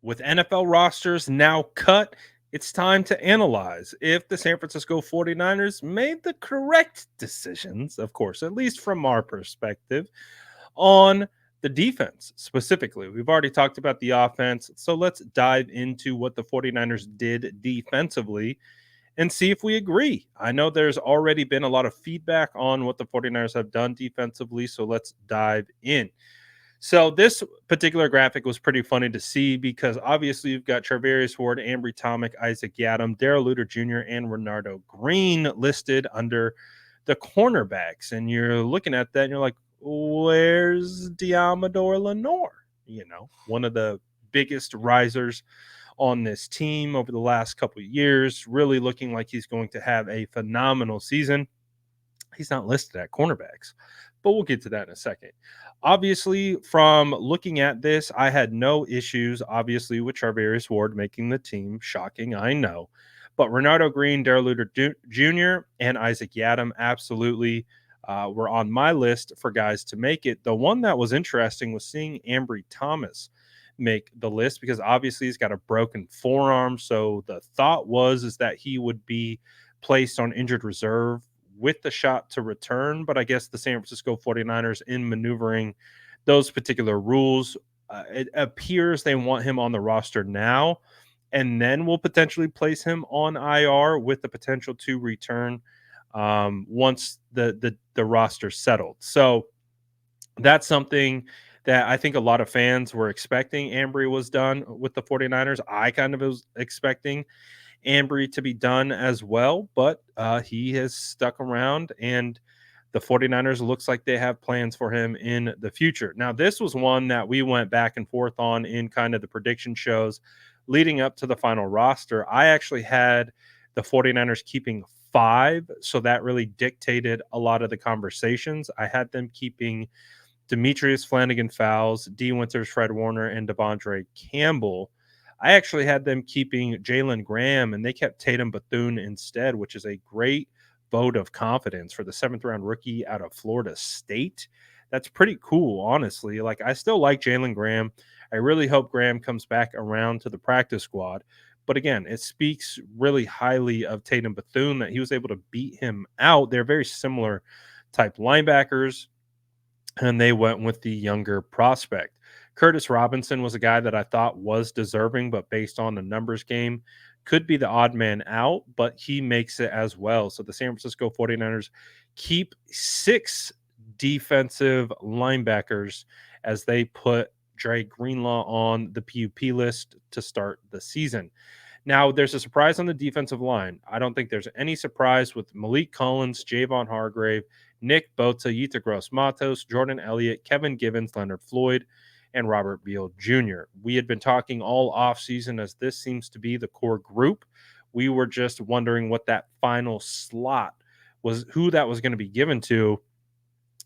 With NFL rosters now cut, it's time to analyze if the San Francisco 49ers made the correct decisions, of course, at least from our perspective, on the defense specifically. We've already talked about the offense, so let's dive into what the 49ers did defensively and see if we agree. I know there's already been a lot of feedback on what the 49ers have done defensively, so let's dive in. So this particular graphic was pretty funny to see because obviously you've got Charvarius Ward, Ambry Thomas, Isaac Yadam, Darrell Luter Jr., and Renardo Green listed under the cornerbacks. And you're looking at that and you're like, where's Diamador Lenore? One of the biggest risers on this team over the last couple of years, really looking like he's going to have a phenomenal season. He's not listed at cornerbacks, but we'll get to that in a second. Obviously, from looking at this, I had no issues, obviously, with Charvarius Ward making the team. Shocking, I know. But Renardo Green, Darrell Luter Jr., and Isaac Yadam absolutely were on my list for guys to make it. The one that was interesting was seeing Ambry Thomas make the list because obviously he's got a broken forearm. So the thought was is that he would be placed on injured reserve with the shot to return. But I guess the San Francisco 49ers, in maneuvering those particular rules, it appears they want him on the roster now and then we'll potentially place him on IR with the potential to return once the roster settled. So that's something that I think a lot of fans were expecting. Ambry was done with the 49ers. I kind of was expecting Ambry to be done as well, but he has stuck around and the 49ers looks like they have plans for him in the future. Now, this was one that we went back and forth on in kind of the prediction shows leading up to the final roster. I actually had the 49ers keeping 5, so that really dictated a lot of the conversations. I had them keeping Demetrius Flanagan Fowles, D. Winters, Fred Warner, and Devondre Campbell. I actually had them keeping Jalen Graham, and they kept Tatum Bethune instead, which is a great vote of confidence for the 7th-round rookie out of Florida State. That's pretty cool, honestly. Like, I still like Jalen Graham. I really hope Graham comes back around to the practice squad. But again, it speaks really highly of Tatum Bethune that he was able to beat him out. They're very similar type linebackers, and they went with the younger prospect. Curtis Robinson was a guy that I thought was deserving, but based on the numbers game, could be the odd man out, but he makes it as well. So the San Francisco 49ers keep 6 defensive linebackers as they put Dre Greenlaw on the PUP list to start the season. Now, there's a surprise on the defensive line. I don't think there's any surprise with Malik Collins, Javon Hargrave, Nick Bosa, Yetur Gross-Matos, Jordan Elliott, Kevin Givens, Leonard Floyd, and Robert Beal Jr. We had been talking all offseason as this seems to be the core group. We were just wondering what that final slot was, who that was going to be given to.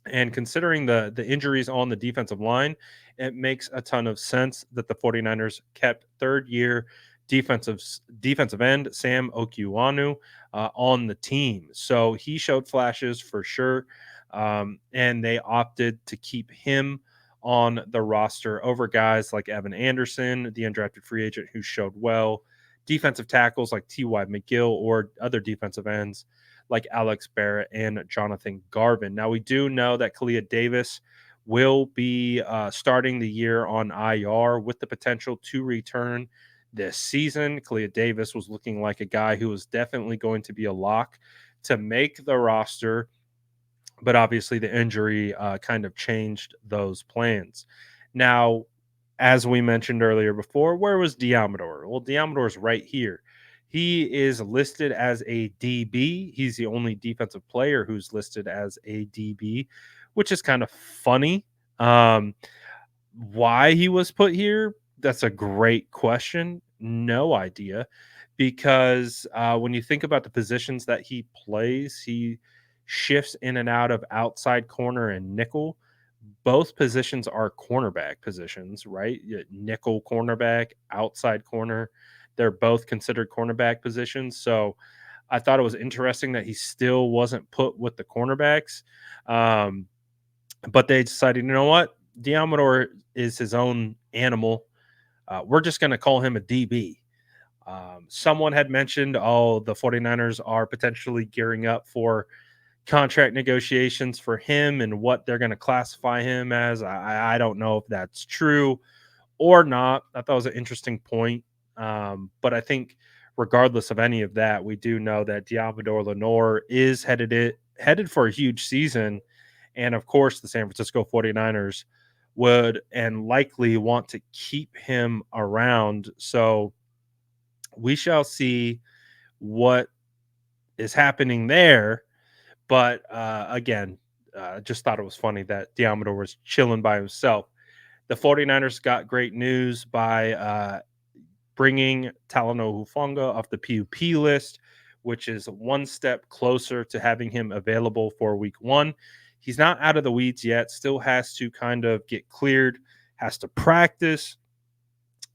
And considering the injuries on the defensive line, it makes a ton of sense that the 49ers kept third-year defensive end Sam Okwuonu on the team. So he showed flashes for sure, and they opted to keep him on the roster over guys like Evan Anderson, the undrafted free agent who showed well, defensive tackles like T.Y. McGill, or other defensive ends like Alex Barrett and Jonathan Garvin. Now, we do know that Kalia Davis will be starting the year on IR with the potential to return this season. Kalia Davis was looking like a guy who was definitely going to be a lock to make the roster, but obviously the injury kind of changed those plans. Now, as we mentioned earlier before, where was Diamador? Well, Diamador's right here. He is listed as a DB. He's the only defensive player who's listed as a DB, which is kind of funny. Why he was put here, that's a great question. No idea. Because when you think about the positions that he plays, he shifts in and out of outside corner and nickel. Both positions are cornerback positions, right? Nickel cornerback, outside corner. They're both considered cornerback positions. So I thought it was interesting that he still wasn't put with the cornerbacks. But they decided, you know what? Diamador is his own animal. We're just going to call him a DB. Someone had mentioned, oh, the 49ers are potentially gearing up for contract negotiations for him and what they're going to classify him as. I don't know if that's true or not. I thought it was an interesting point. But I think regardless of any of that, we do know that Diamador Lenore is headed for a huge season. And of course, the San Francisco 49ers would and likely want to keep him around. So we shall see what is happening there. But again, just thought it was funny that Diamador was chilling by himself. The 49ers got great news by bringing Talanoa Hufanga off the PUP list, which is one step closer to having him available for week one. He's not out of the weeds yet, still has to kind of get cleared, has to practice.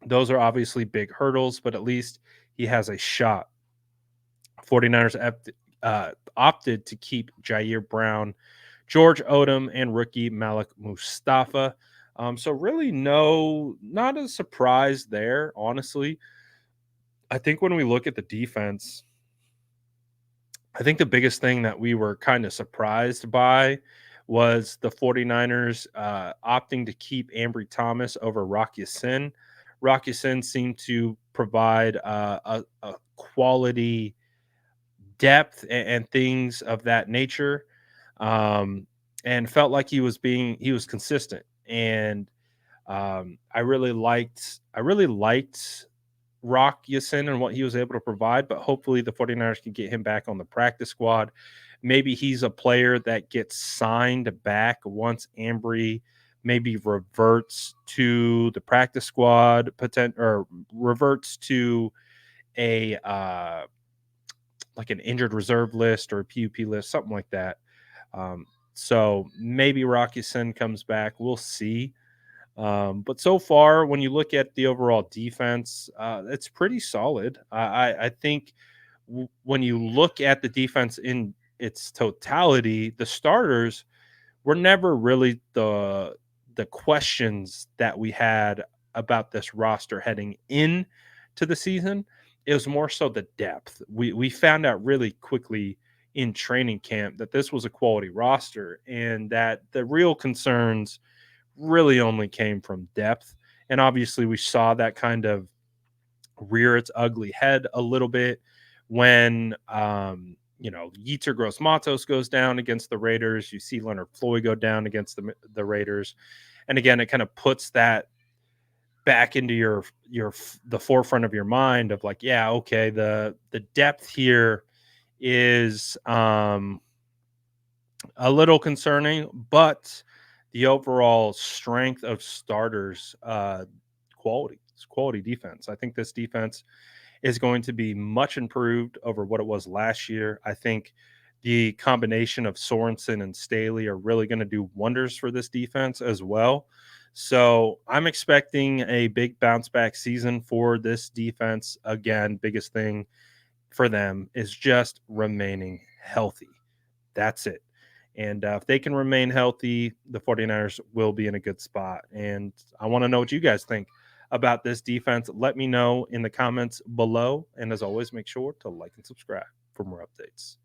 Those are obviously big hurdles, but at least he has a shot. 49ers opted to keep Jair Brown, George Odom, and rookie Malik Mustafa. So really, not a surprise there, honestly. I think when we look at the defense, I think the biggest thing that we were kind of surprised by was the 49ers opting to keep Ambry Thomas over Rock Ya-Sin. Rock Ya-Sin seemed to provide a quality depth and things of that nature, um, and felt like he was consistent. And I really liked Rock Yasin and what he was able to provide, but hopefully the 49ers can get him back on the practice squad. Maybe he's a player that gets signed back once Ambry maybe reverts to the practice squad, or reverts to a like an injured reserve list or a PUP list, something like that. Um, so maybe Rocky Sin comes back. We'll see. But so far, when you look at the overall defense, it's pretty solid. I think when you look at the defense in its totality, the starters were never really the questions that we had about this roster heading in to the season. It was more so the depth. We found out really quickly in training camp that this was a quality roster and that the real concerns really only came from depth. And obviously we saw that kind of rear its ugly head a little bit when Yetur Gross Matos goes down against the Raiders. You see Leonard Floyd go down against the Raiders, and again, it kind of puts that back into the forefront of your mind of like, yeah, okay, the depth here is a little concerning, but the overall strength of starters, quality defense. I think this defense is going to be much improved over what it was last year. I think the combination of Sorensen and Staley are really going to do wonders for this defense as well. So I'm expecting a big bounce back season for this defense. Again, biggest thing for them is just remaining healthy. That's it. And if they can remain healthy, the 49ers will be in a good spot. And I want to know what you guys think about this defense. Let me know in the comments below. And as always, make sure to like and subscribe for more updates.